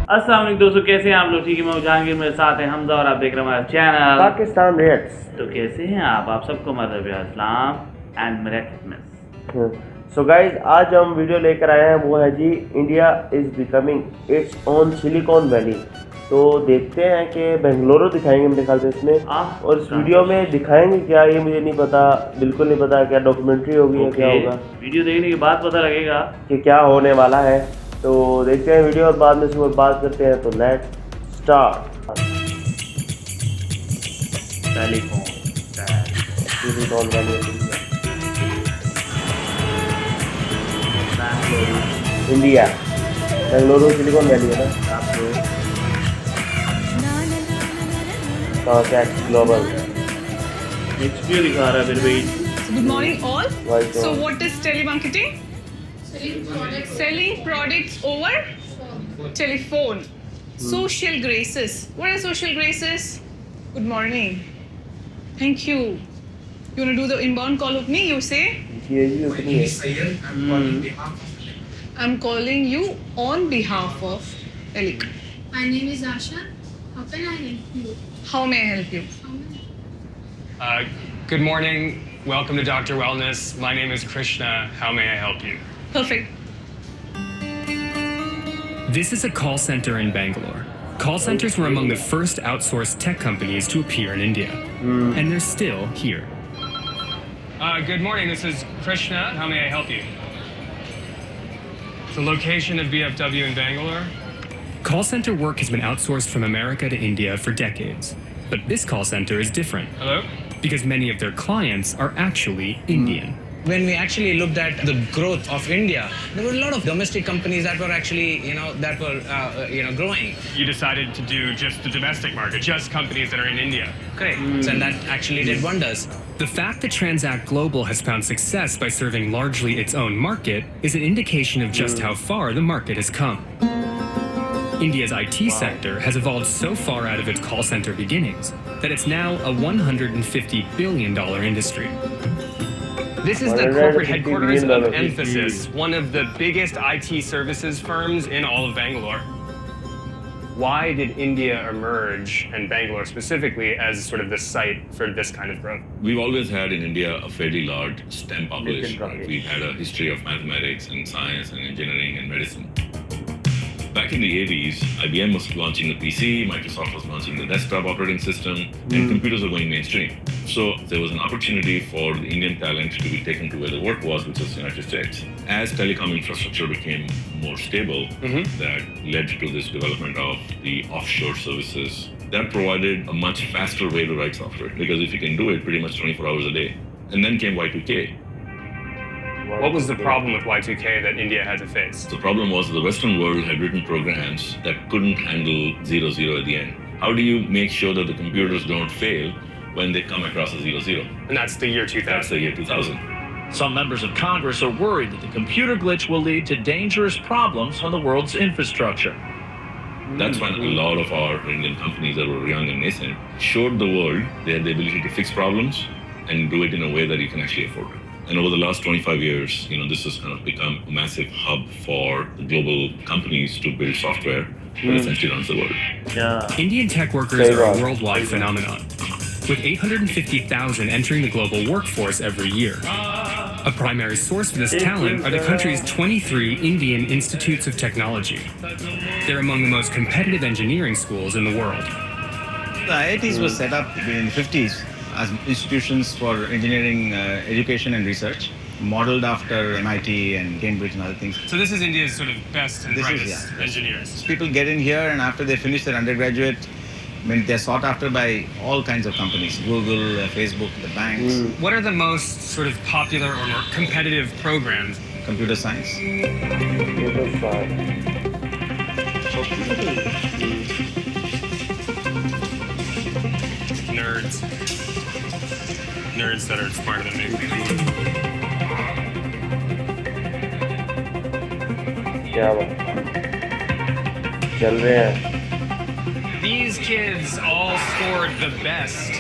अस्सलाम वालेकुम दोस्तों, कैसे हैं आप लोग? ठीक है, मैं जहांगीर, मेरे साथ हैं हमजा और आप देख रहे हैं हमारा चैनल पाकिस्तान रेट्स। तो कैसे हैं आप सबको मदद इस्लाम एंड मेरेटमेंट। सो गाइज, आज हम वीडियो लेकर आए हैं, वो है जी India is becoming its own Silicon Valley. तो देखते हैं कि बेंगलुरु दिखाएंगे मेरे ख्याल से इसमें, और इस वीडियो में दिखाएंगे क्या, ये मुझे नहीं पता, बिल्कुल नहीं पता क्या डॉक्यूमेंट्री होगी या क्या होगा। वीडियो देखने के बाद पता लगेगा कि क्या होने वाला है। तो देखते हैं वीडियो और बाद में से बात करते हैं। तो let's start. Silicon valley India, Bengaluru silicon valley है ना। transact global। HBO दिखा रहा है फिर भाई। Good morning all. So what is telemarketing? Selling products over telephone. Social graces. What are social graces? Good morning. Thank you. You want to do the inbound call opening? You say? I'm calling you on behalf of Elik. My name is Asha. How can I help you? How may I help you? Good morning. Welcome to Dr. Wellness. My name is Krishna. How may I help you? Perfect. This is a call center in Bangalore. Call centers were among the first outsourced tech companies to appear in India, and they're still here. Good morning. This is Krishna. How may I help you? The location of BFW in Bangalore? Call center work has been outsourced from America to India for decades, but this call center is different. Hello? Because many of their clients are actually Indian. When we actually looked at the growth of India, there were a lot of domestic companies that were actually, growing. You decided to do just the domestic market, just companies that are in India. Correct. And that actually did wonders. The fact that Transact Global has found success by serving largely its own market is an indication of just how far the market has come. India's IT sector has evolved so far out of its call center beginnings that it's now a $150 billion industry. This is the corporate headquarters of Emphasis, one of the biggest IT services firms in all of Bangalore. Why did India emerge, and Bangalore specifically, as sort of the site for this kind of growth? We've always had in India a fairly large STEM population. Right? We've had a history of mathematics and science and engineering and medicine. Back in the 80s, IBM was launching the PC, Microsoft was launching the desktop operating system, and computers were going mainstream. So there was an opportunity for the Indian talent to be taken to where the work was, which was the United States. As telecom infrastructure became more stable, that led to this development of the offshore services. That provided a much faster way to write software, because if you can do it pretty much 24 hours a day. And then came Y2K. What was the problem with Y2K that India had to face? The problem was the Western world had written programs that couldn't handle 00 at the end. How do you make sure that the computers don't fail when they come across a 00? And that's the year 2000. That's the year 2000. Some members of Congress are worried that the computer glitch will lead to dangerous problems on the world's infrastructure. That's when a lot of our Indian companies that were young and nascent showed the world they had the ability to fix problems and do it in a way that you can actually afford it. And over the last 25 years, this has kind of become a massive hub for the global companies to build software that essentially runs the world. Yeah. Indian tech workers are a worldwide phenomenon, with 850,000 entering the global workforce every year. A primary source for this talent are the country's 23 Indian institutes of technology. They're among the most competitive engineering schools in the world. The IITs were set up in the 50s as institutions for engineering education and research, modeled after MIT and Cambridge and other things. So this is India's sort of best and brightest engineers. People get in here, and after they finish their undergraduate, they're sought after by all kinds of companies, Google, Facebook, the banks. What are the most sort of popular or more competitive programs? Computer science. Nerds that are smarter than me. क्या बात, चल रहे हैं। These kids all scored the best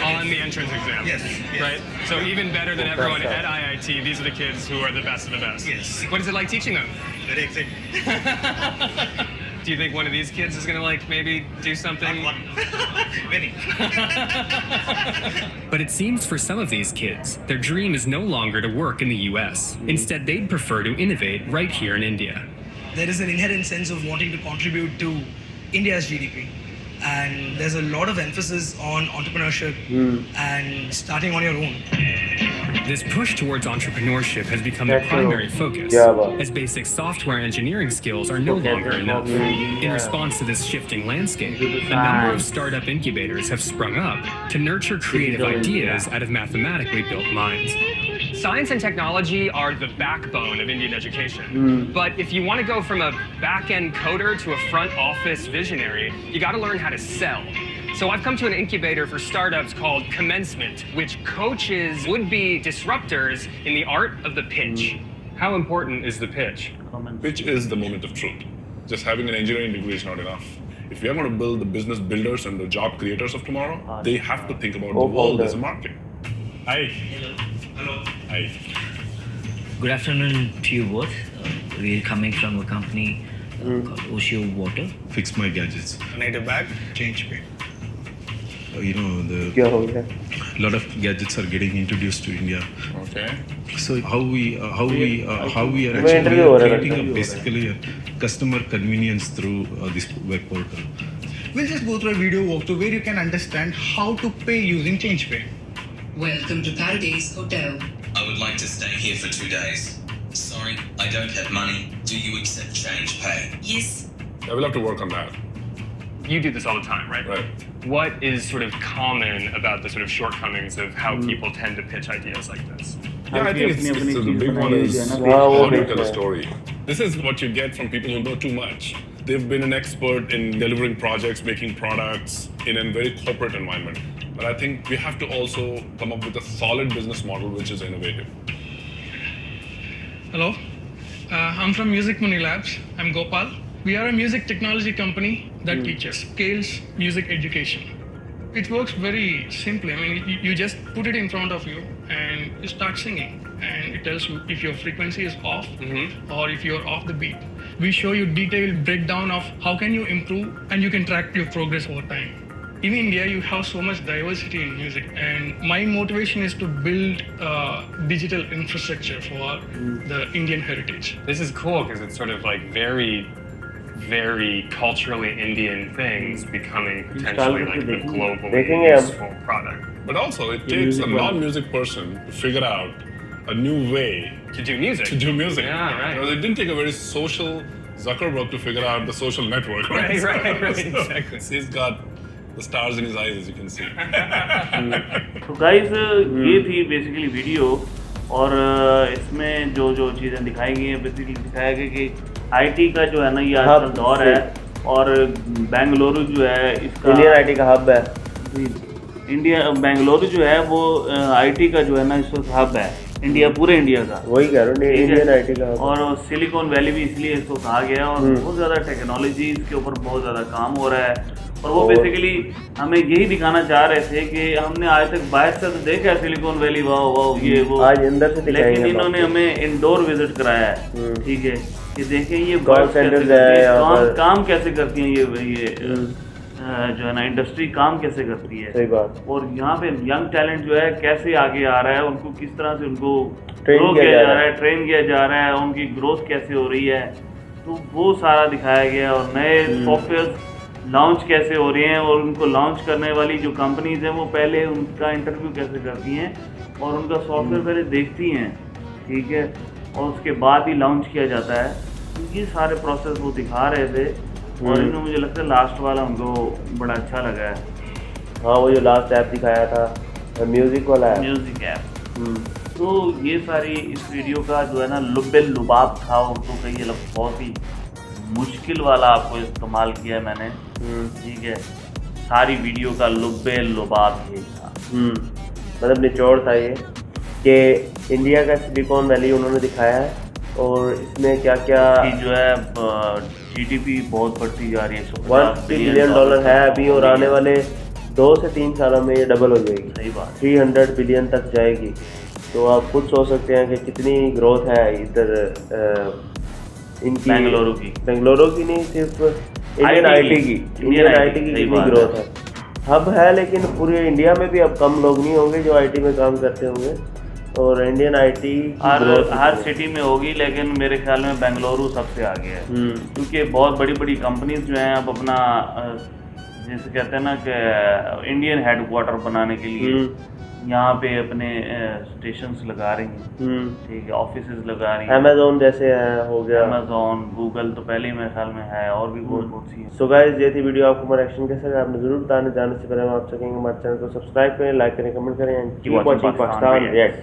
on the entrance exam. Yes. Right? So even better than everyone at IIT, these are the kids who are the best of the best. Yes. What is it like teaching them? Very exciting. Do you think one of these kids is gonna like maybe do something? Many. But it seems for some of these kids, their dream is no longer to work in the US. Instead, they'd prefer to innovate right here in India. There is an inherent sense of wanting to contribute to India's GDP. And there's a lot of emphasis on entrepreneurship and starting on your own. This push towards entrepreneurship has become the primary focus, as basic software engineering skills are no longer enough. In response to this shifting landscape, a number of startup incubators have sprung up to nurture creative ideas out of mathematically built minds. Science and technology are the backbone of Indian education. But if you want to go from a back-end coder to a front office visionary, you got to learn how to sell. So I've come to an incubator for startups called Commencement, which coaches would-be disruptors in the art of the pitch. How important is the pitch? Pitch is the moment of truth. Just having an engineering degree is not enough. If we are going to build the business builders and the job creators of tomorrow, they have to think about the world as a market. Hi. Hello. Hi. Good afternoon to you both. We're coming from a company called HBO Water. Fix my gadgets. Donate a bag, change pay. You know, a lot of gadgets are getting introduced to India. Okay. So how we are actually creating basically a customer convenience through this web portal. We'll just go through a video walkthrough where you can understand how to pay using change pay. Welcome to Paradise Hotel. I would like to stay here for 2 days. Sorry, I don't have money. Do you accept change pay? Yes. I will have to work on that. You do this all the time, right? Right. What is sort of common about the sort of shortcomings of how people tend to pitch ideas like this? Yeah, I think it's the big one is how do you tell a story. This is what you get from people who know too much. They've been an expert in delivering projects, making products in a very corporate environment. But I think we have to also come up with a solid business model which is innovative. Hello, I'm from Music Muni Labs. I'm Gopal. We are a music technology company that teaches, scales music education. It works very simply. I mean, you just put it in front of you and you start singing, and it tells you if your frequency is off or if you're off the beat. We show you detailed breakdown of how can you improve, and you can track your progress over time. In India, you have so much diversity in music, and my motivation is to build digital infrastructure for the Indian heritage. This is cool because it's sort of like very culturally Indian things becoming potentially like a globally useful product. But also, it takes a non-music person to figure out a new way to do music. Yeah, right. You know, it didn't take a very social Zuckerberg to figure out the social network. Right, exactly. He's got the stars in his eyes, as you can see. तो guys, ये थी basically video, और इसमें जो चीज़ें दिखाई गई हैं बेसिकली दिखाया गया कि आईटी का जो है ना ये आजकल दौर है, और बेंगलुरु जो है इसका इंडियन आईटी का हब है। बेंगलुरु जो है वो आईटी का जो है ना इस वक्त हब है, पूरे इंडिया का। वही कह रहा हूँ, इंडियन आईटी का हब। और सिलिकॉन वैली भी इसलिए इसको कहा गया है, और बहुत ज़्यादा टेक्नोलॉजी के ऊपर बहुत ज़्यादा काम हो रहा है। और वो बेसिकली हमें यही दिखाना चाह रहे थे कि हमने आज तक बाहर से तो देखा है सिलिकॉन वैली, वाह ये वो, आज अंदर से दिखाएंगे, लेकिन इन्होंने हमें इंडोर विजिट कराया है। ठीक है, कि देखें ये काम कैसे करती हैं, ये जो है ना इंडस्ट्री काम कैसे करती है। सही बात। और यहाँ पे यंग टैलेंट जो है कैसे आगे आ रहा है, उनको किस तरह से उनको ग्रो किया जा रहा है, ट्रेन किया जा रहा है, उनकी ग्रोथ कैसे हो रही है, तो वो सारा दिखाया गया। और नए सॉफ्टवेयर लॉन्च कैसे हो रहे हैं, और उनको लॉन्च करने वाली जो कंपनीज हैं वो पहले उनका इंटरव्यू कैसे करती हैं और उनका सॉफ्टवेयर पहले देखती हैं, ठीक है, और उसके बाद ही लॉन्च किया जाता है। तो ये सारे प्रोसेस वो दिखा रहे थे, और इन्होंने मुझे लगता है लास्ट वाला हमको बड़ा अच्छा लगा है। हाँ, वो जो लास्ट ऐप दिखाया था म्यूजिक वाला है, म्यूजिक ऐप। तो ये सारी इस वीडियो का जो है ना लुबाब था, उनको कहिए बहुत ही मुश्किल वाला आपको इस्तेमाल किया मैंने। ठीक है, सारी वीडियो का लुबाब ये था। मतलब निचोड़ था ये कि इंडिया का सिलिकॉन वैली उन्होंने दिखाया है, और इसमें क्या क्या जो है जीडीपी बहुत बढ़ती जा रही है, $1 बिलियन है अभी, और आने वाले 2 से 3 सालों में ये डबल हो जाएगी। सही बात, 300 बिलियन तक जाएगी। तो आप खुद सोच सकते हैं कि कितनी ग्रोथ है इधर इनकी, बेंगलुरु की नहीं, सिर्फ इंडियन आईटी की कितनी ग्रोथ है। हब है लेकिन पूरे इंडिया में भी अब कम लोग नहीं होंगे जो आईटी में काम करते होंगे, और इंडियन आईटी हर सिटी में होगी, लेकिन मेरे ख्याल में बेंगलुरु सबसे आगे है, क्योंकि बहुत बड़ी बड़ी कंपनीज जो हैं अब अपना जैसे कहते हैं ना कि इंडियन हेडक्वार्टर बनाने के लिए यहाँ पे अपने स्टेशंस लगा रही हैं, ठीक है, ऑफिसेज लगा रही हैं। अमेजोन जैसे है, हो गया अमेजोन, गूगल तो पहले ही मेरे ख्याल में है, और भी बहुत सी है। सो गाइस, ये थी वीडियो। आपको हमारा एक्शन कैसा लगा आपने जरूर बताने। जाने से पहले हम आप सकेंगे हमारे चैनल को सब्सक्राइब करें, लाइक करें, कमेंट करें and keep watching Pakistan react.